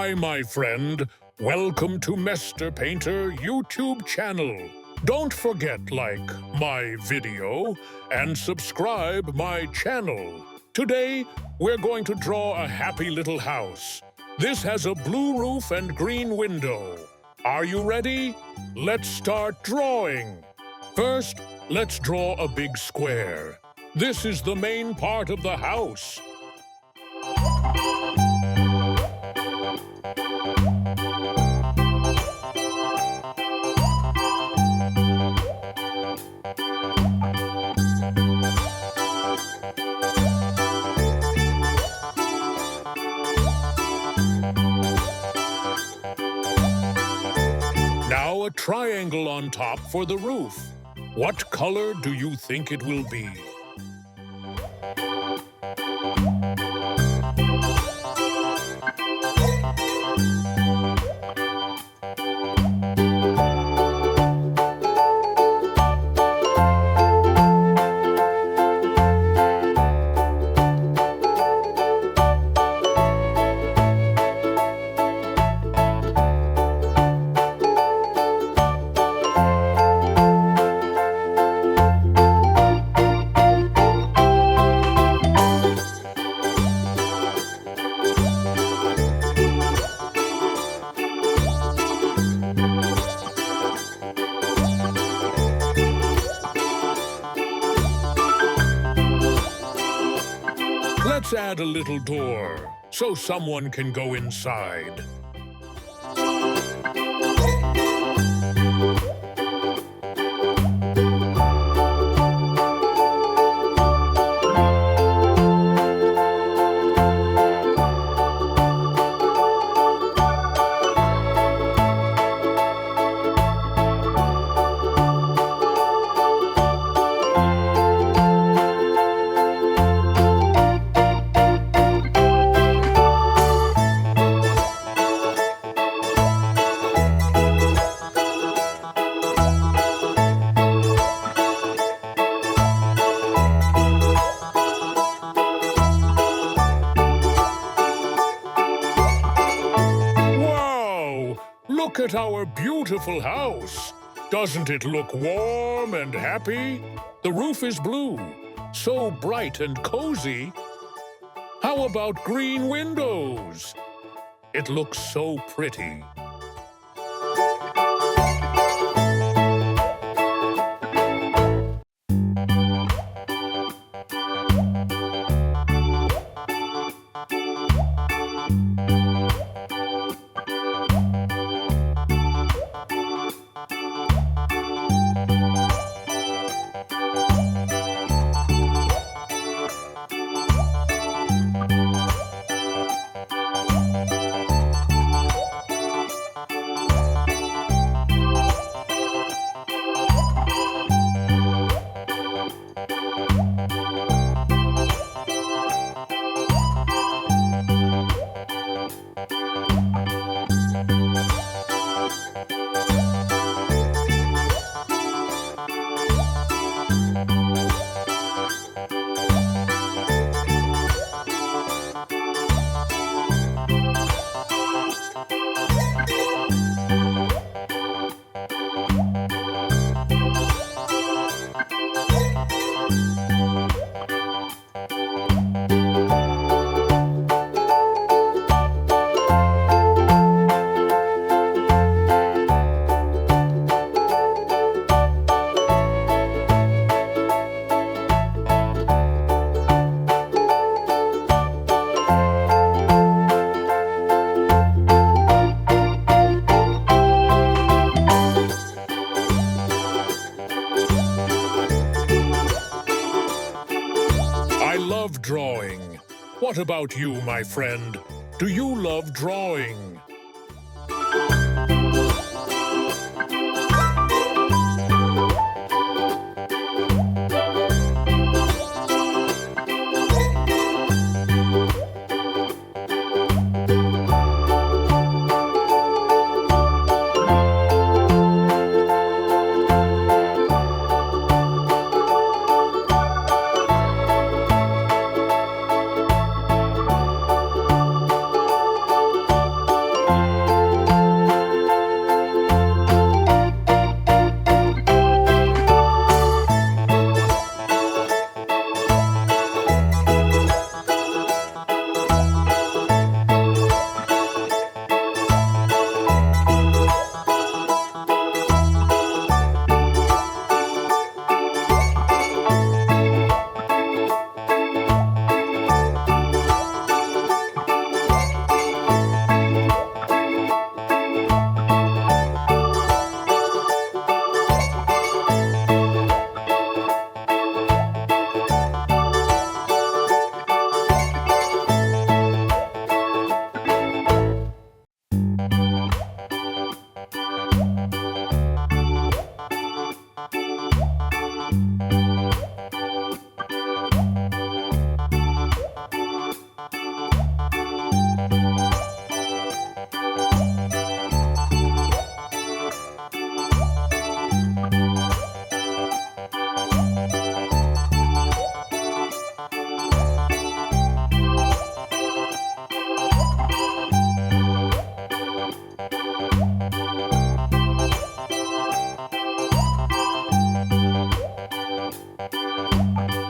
Hi, my friend. Welcome to MR.PAINTER YouTube channel. Don't forget like my video and subscribe my channel. Today, we're going to draw a happy little house. This has a blue roof and green window. Are you ready? Let's start drawing. First, let's draw a big square. This is the main part of the house. Now a triangle on top for the roof. What color do you think it will be? Let's add a little door so someone can go inside. Look at our beautiful house. Doesn't it look warm and happy? The roof is blue, so bright and cozy. How about green windows? It looks so pretty. I love drawing. What about you, my friend? Do you love drawing?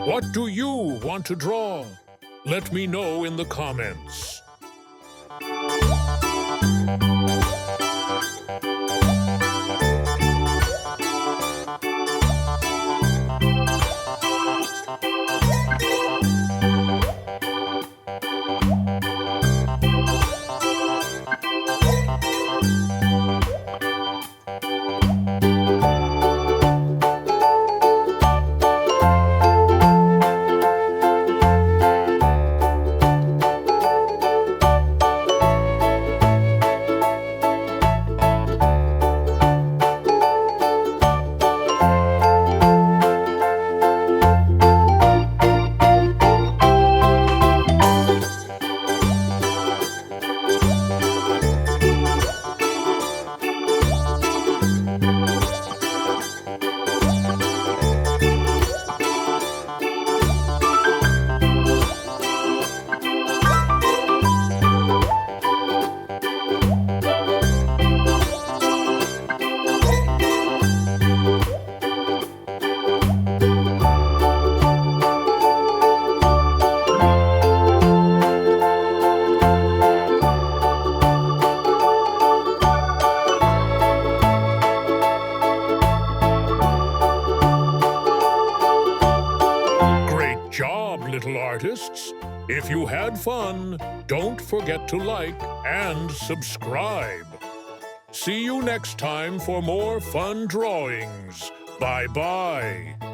What do you want to draw? Let me know in the comments. Great job, little artists. If you had fun, don't forget to like and subscribe. See you next time for more fun drawings. Bye-bye.